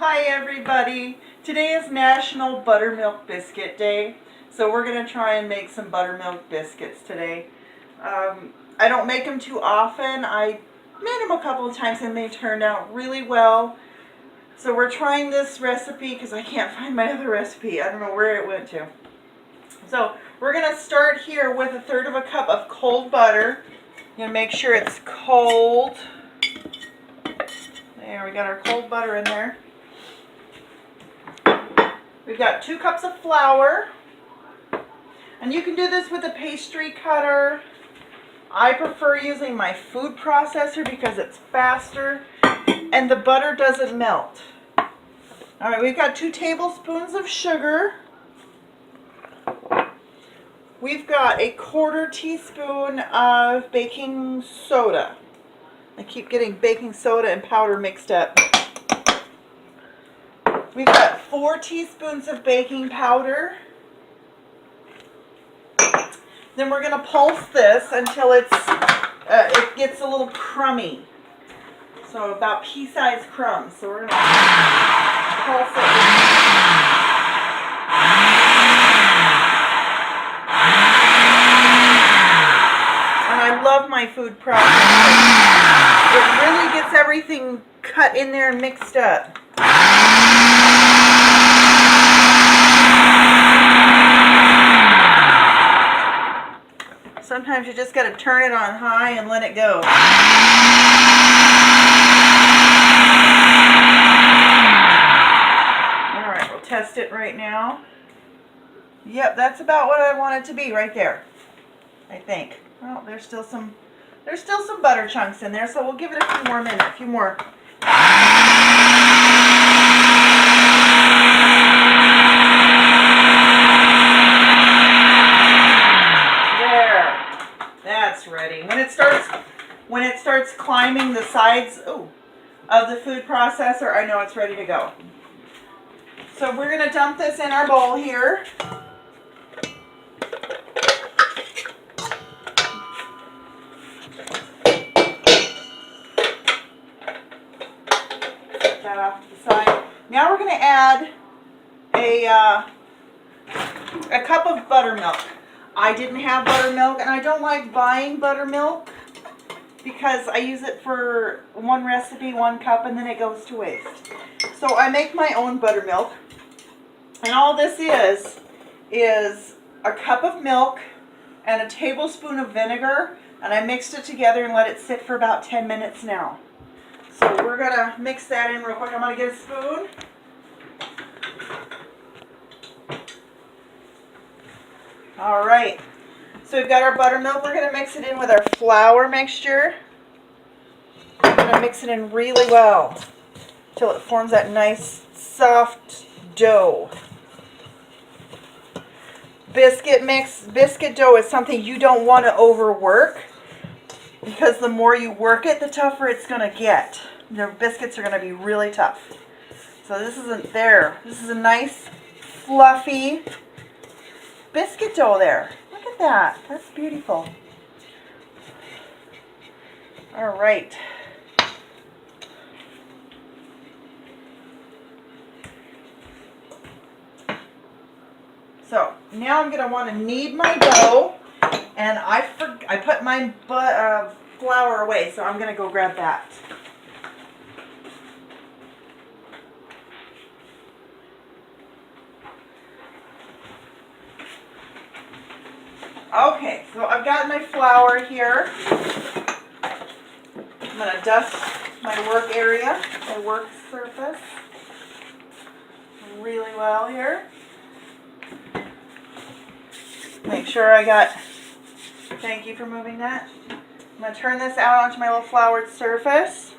Hi everybody! Today is National Buttermilk Biscuit Day, so we're going to try and make some buttermilk biscuits today. I don't make them too often. I made them a couple of times and they turned out really well. So we're trying this recipe because I can't find my other recipe. I don't know where it went to. So we're going to start here with 1/3 of a cup of cold butter. I'm going to make sure it's cold. There, we got our cold butter in there. We've got 2 cups of flour, and you can do this with a pastry cutter. I prefer using my food processor because it's faster and the butter doesn't melt. Alright, we've got 2 tablespoons of sugar. We've got 1/4 teaspoon of baking soda. I keep getting baking soda and powder mixed up. We've got 4 teaspoons of baking powder. Then we're going to pulse this until it gets a little crummy. So about pea-sized crumbs. So we're going to pulse it. And I love my food processor. It really gets everything cut in there and mixed up. Sometimes you just got to turn it on high and let it go. Alright, we'll test it right now. Yep, that's about what I want it to be right there, I think. Well, there's still some butter chunks in there, so we'll give it a few more minutes, a few more. Ready. When it starts climbing the sides of the food processor, I know it's ready to go. So we're going to dump this in our bowl here. Set that off to the side. Now we're going to add a cup of buttermilk. I didn't have buttermilk, and I don't like buying buttermilk because I use it for one recipe, 1 cup, and then it goes to waste. So I make my own buttermilk, and all this is a cup of milk and a tablespoon of vinegar, and I mixed it together and let it sit for about 10 minutes now. So we're going to mix that in real quick. I'm going to get a spoon. Alright, so we've got our buttermilk. We're going to mix it in with our flour mixture. We're going to mix it in really well until it forms that nice soft dough. Biscuit dough is something you don't want to overwork because the more you work it, the tougher it's going to get. The biscuits are going to be really tough. So this isn't there. This is a nice fluffy biscuit dough there. Look at that. That's beautiful. All right. So now I'm going to want to knead my dough, and I put my flour away, so I'm going to go grab that. Okay, so I've got my flour here. I'm going to dust my work area, my work surface, really well here. Make sure I got, thank you for moving that. I'm going to turn this out onto my little floured surface.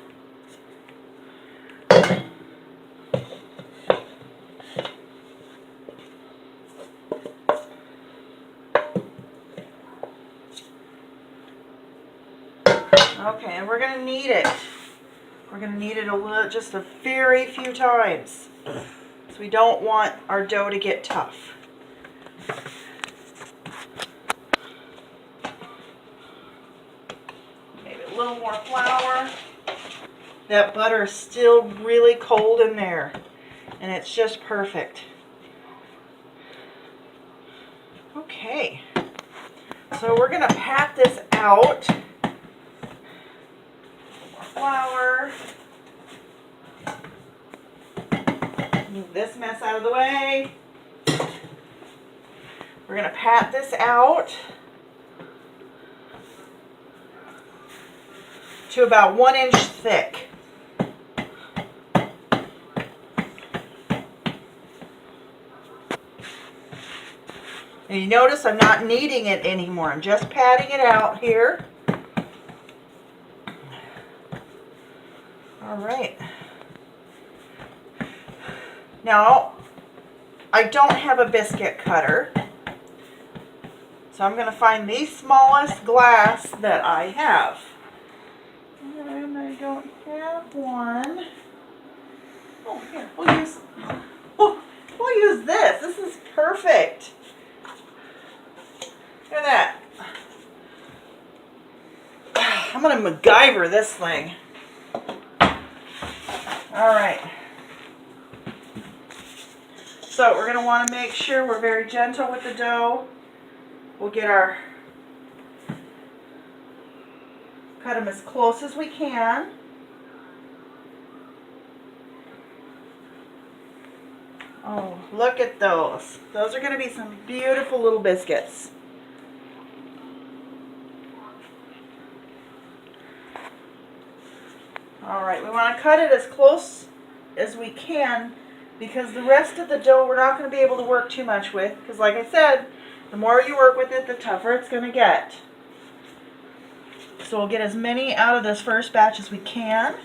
Okay, and we're going to knead it. We're going to knead it just a very few times. So we don't want our dough to get tough. Maybe little more flour. That butter is still really cold in there. And it's just perfect. Okay. So we're going to pat this out. More flour. Move this mess out of the way. We're going to pat this out to about 1 inch thick. And you notice I'm not kneading it anymore. I'm just patting it out here. All right. Now, I don't have a biscuit cutter. So I'm going to find the smallest glass that I have. And I don't have one. Oh, here. We'll use this. This is perfect. Look at that. I'm going to MacGyver this thing. All right. So we're going to want to make sure we're very gentle with the dough. We'll get our, cut them as close as we can. Oh, look at those. Those are going to be some beautiful little biscuits. All right, we want to cut it as close as we can because the rest of the dough we're not going to be able to work too much with because like I said, the more you work with it, the tougher it's going to get. So we'll get as many out of this first batch as we can.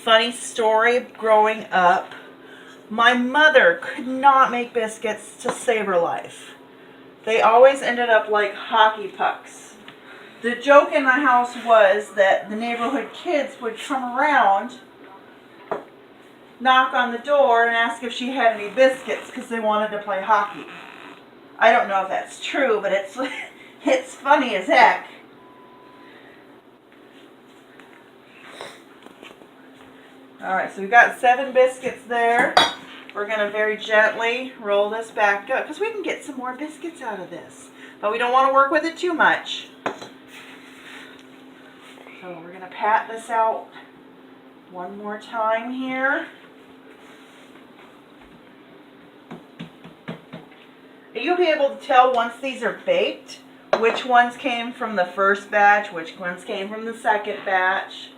Funny story, growing up, my mother could not make biscuits to save her life. They always ended up like hockey pucks. The joke in the house was that the neighborhood kids would come around, knock on the door, and ask if she had any biscuits because they wanted to play hockey. I don't know if that's true, but it's funny as heck. Alright, so we've got 7 biscuits there. We're going to very gently roll this back up because we can get some more biscuits out of this. But we don't want to work with it too much. So we're going to pat this out one more time here. You'll be able to tell once these are baked which ones came from the first batch, which ones came from the second batch.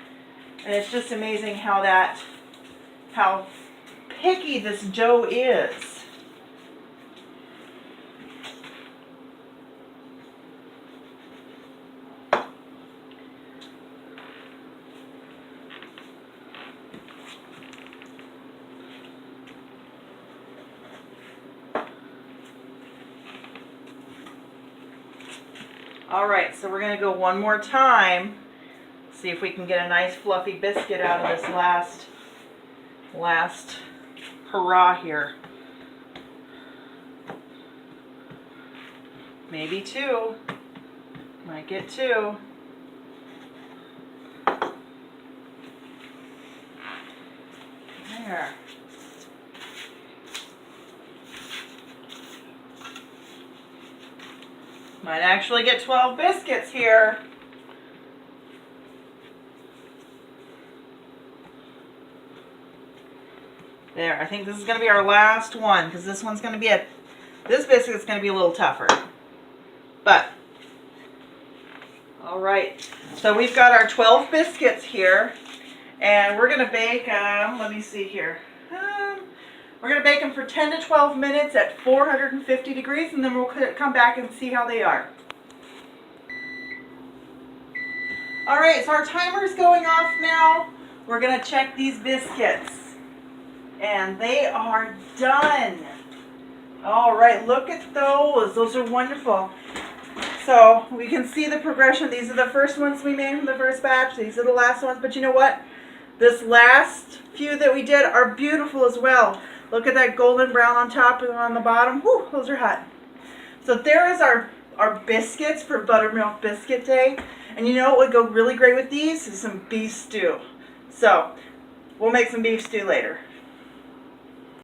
And it's just amazing how picky this dough is. All right, so we're going to go one more time. See if we can get a nice fluffy biscuit out of this last hurrah here. Maybe 2. Might get 2. There. Might actually get 12 biscuits here. There, I think this is going to be our last one because this one's going to be this biscuit's going to be a little tougher. But, all right, so we've got our 12 biscuits here and we're going to bake, let me see here. We're going to bake them for 10 to 12 minutes at 450 degrees and then we'll come back and see how they are. All right, so our timer's going off now. We're going to check these biscuits. And they are done. All right, look at those. Those are wonderful. So we can see the progression. These are the first ones we made from the first batch. These are the last ones. But you know what? This last few that we did are beautiful as well. Look at that golden brown on top and on the bottom. Whew, those are hot. So there is our our biscuits for Buttermilk Biscuit Day. And you know what would go really great with these is some beef stew. So, we'll make some beef stew later.